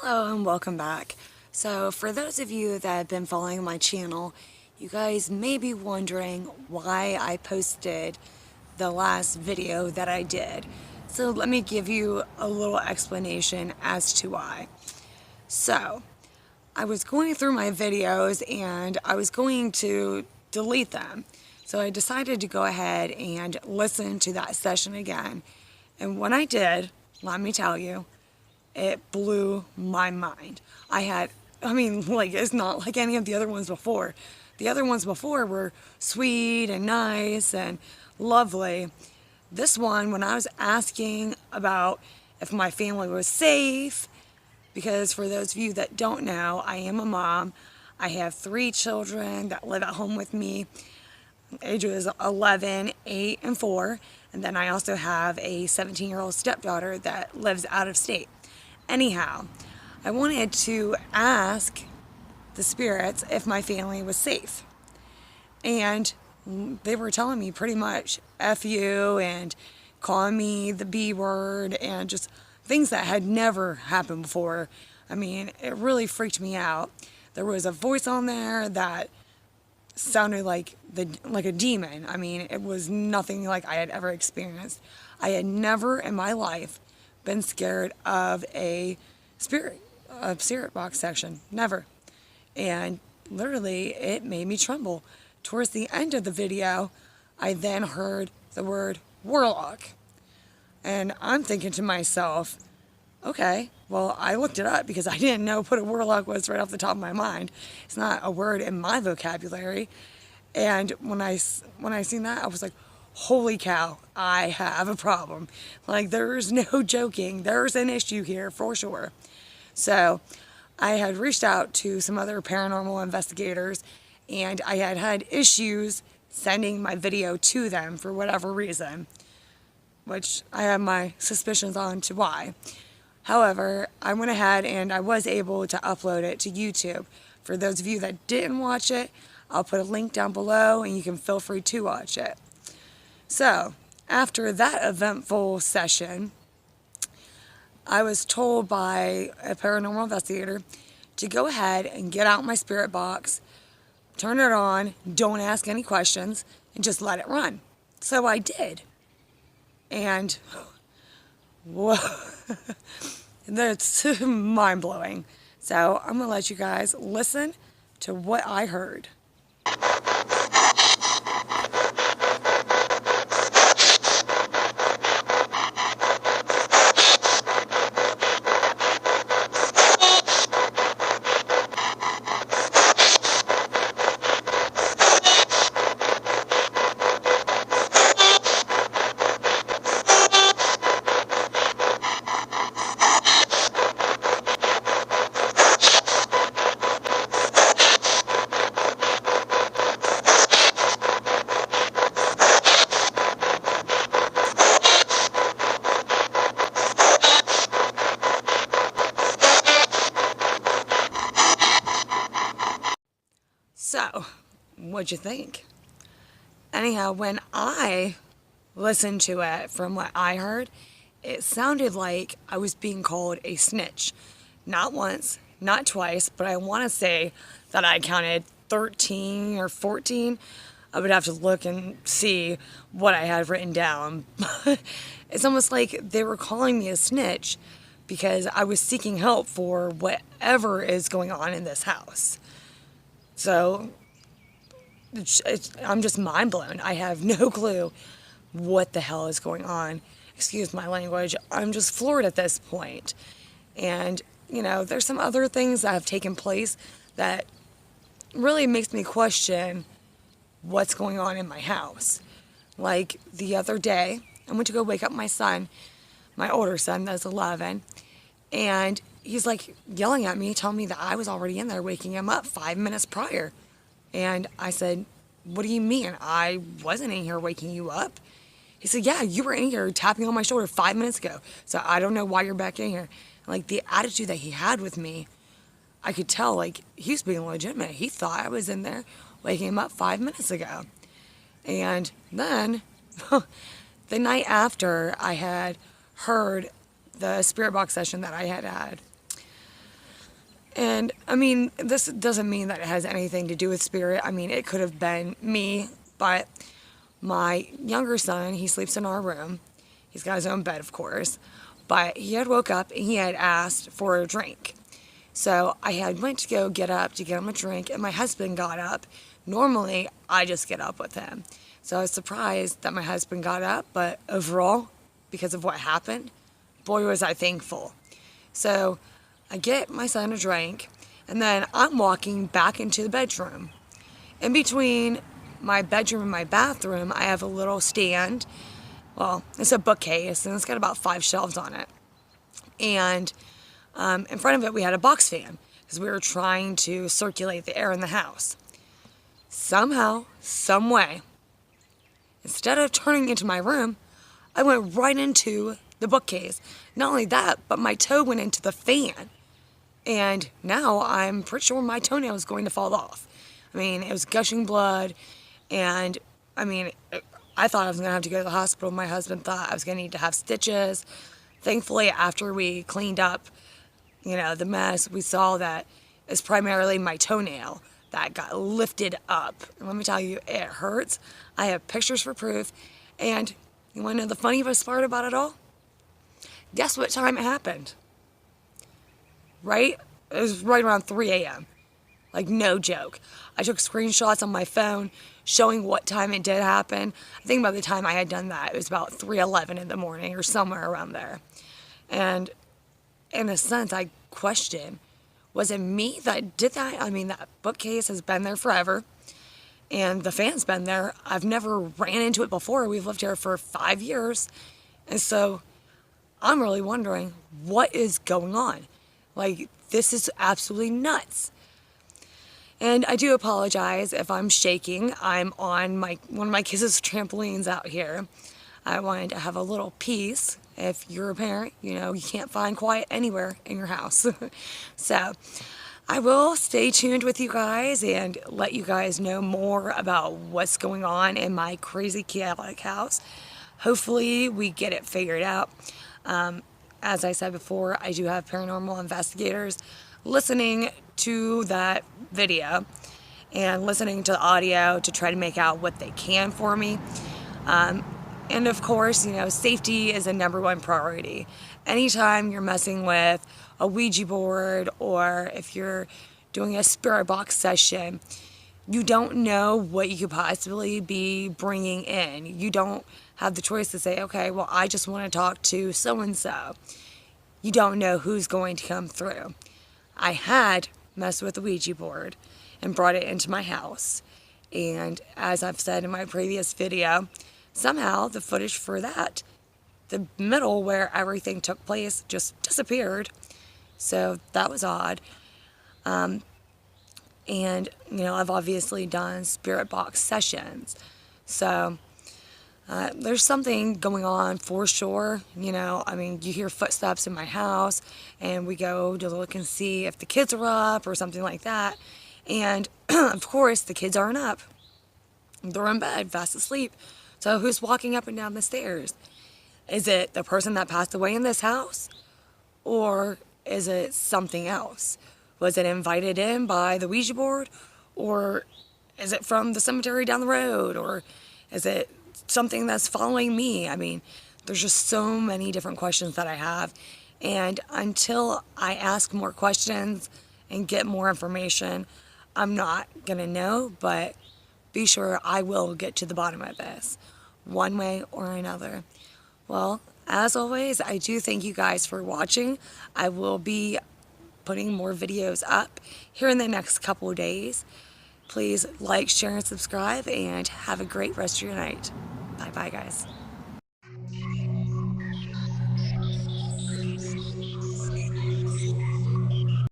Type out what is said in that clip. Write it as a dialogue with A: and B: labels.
A: Hello and welcome back. So for those of you that have been following my channel, you guys may be wondering why I posted the last video that I did. So let me give you a little explanation as to why. So I was going through my videos and I was going to delete them. So I decided to go ahead and listen to that session again. And when I did, let me tell you, it blew my mind. It's not like any of the other ones before. The other ones before were sweet and nice and lovely. This one, when I was asking about if my family was safe, because for those of you that don't know, I am a mom. I have 3 children that live at home with me. Ages 11, 8, and 4. And then I also have a 17-year-old stepdaughter that lives out of state. Anyhow, I wanted to ask the spirits if my family was safe. And they were telling me pretty much F you and calling me the B word and just things that had never happened before. It really freaked me out. There was a voice on there that sounded like a demon. It was nothing like I had ever experienced. I had never in my life been scared of a spirit box section. Never. And literally it made me tremble. Towards the end of the video, I then heard the word warlock. And I'm thinking to myself, okay, well, I looked it up because I didn't know what a warlock was right off the top of my mind. It's not a word in my vocabulary. And when I seen that, I was like, holy cow, I have a problem. There's no joking. There's an issue here for sure. So I had reached out to some other paranormal investigators and I had issues sending my video to them for whatever reason, which I have my suspicions on to why. However, I went ahead and I was able to upload it to YouTube. For those of you that didn't watch it, I'll put a link down below and you can feel free to watch it. So, after that eventful session, I was told by a paranormal investigator to go ahead and get out my spirit box, turn it on, don't ask any questions, and just let it run. So I did. And, whoa, that's mind-blowing. So I'm going to let you guys listen to what I heard. So, what'd you think? Anyhow, when I listened to it, from what I heard, it sounded like I was being called a snitch. Not once, not twice, but I want to say that I counted 13 or 14. I would have to look and see what I had written down. It's almost like they were calling me a snitch because I was seeking help for whatever is going on in this house. So, I'm just mind blown. I have no clue what the hell is going on. Excuse my language. I'm just floored at this point. And, there's some other things that have taken place that really makes me question what's going on in my house. Like the other day, I went to go wake up my son, my older son that's 11, and he's yelling at me, telling me that I was already in there waking him up 5 minutes prior. And I said, what do you mean? I wasn't in here waking you up. He said, yeah, you were in here tapping on my shoulder 5 minutes ago. So I don't know why you're back in here. The attitude that he had with me, I could tell he was being legitimate. He thought I was in there waking him up 5 minutes ago. And then the night after I had heard the spirit box session that I had, And I mean, this doesn't mean that it has anything to do with spirit. I mean, it could have been me, but my younger son, he sleeps in our room. He's got his own bed, of course, but he had woke up and he had asked for a drink. So I had went to go get up to get him a drink, and my husband got up. Normally, I just get up with him. So I was surprised that my husband got up, but overall, because of what happened, boy, was I thankful. So I get my son a drink, and then I'm walking back into the bedroom. In between my bedroom and my bathroom, I have a little stand. Well, it's a bookcase, and it's got about 5 shelves on it. And in front of it, we had a box fan, because we were trying to circulate the air in the house. Somehow, some way, instead of turning into my room, I went right into the bookcase. Not only that, but my toe went into the fan. And now I'm pretty sure my toenail is going to fall off. I mean, it was gushing blood. And I mean, I thought I was going to have to go to the hospital. My husband thought I was going to need to have stitches. Thankfully, after we cleaned up, the mess, we saw that it's primarily my toenail that got lifted up. And let me tell you, it hurts. I have pictures for proof. And you want to know the funniest part about it all? Guess what time it happened? Right? It was right around 3 a.m. Like, no joke. I took screenshots on my phone showing what time it did happen. I think by the time I had done that, it was about 3:11 in the morning or somewhere around there. And in a sense, I question, was it me that did that? I mean, that bookcase has been there forever, and the fan's been there. I've never ran into it before. We've lived here for 5 years, and so I'm really wondering what is going on. Like, this is absolutely nuts. And I do apologize if I'm shaking. I'm on one of my kids' trampolines out here. I wanted to have a little peace. If you're a parent, you can't find quiet anywhere in your house. So I will stay tuned with you guys and let you guys know more about what's going on in my crazy chaotic house. Hopefully we get it figured out. As I said before, I do have paranormal investigators listening to that video and listening to the audio to try to make out what they can for me. And of course, safety is a #1 priority. Anytime you're messing with a Ouija board, or if you're doing a spirit box session, you don't know what you could possibly be bringing in. You don't have the choice to say, okay, well, I just want to talk to so-and-so. You don't know who's going to come through. I had messed with the Ouija board and brought it into my house. And as I've said in my previous video, somehow the footage for that, the middle where everything took place, just disappeared. So that was odd. And, I've obviously done spirit box sessions. So there's something going on for sure. You hear footsteps in my house, and we go to look and see if the kids are up or something like that. And of course, the kids aren't up. They're in bed, fast asleep. So who's walking up and down the stairs? Is it the person that passed away in this house? Or is it something else? Was it invited in by the Ouija board? Or is it from the cemetery down the road? Or is it something that's following me? I mean, there's just so many different questions that I have. And until I ask more questions and get more information, I'm not going to know, but be sure I will get to the bottom of this, one way or another. Well, as always, I do thank you guys for watching. I will be putting more videos up here in the next couple of days. Please like, share, and subscribe, and have a great rest of your night. Bye-bye, guys.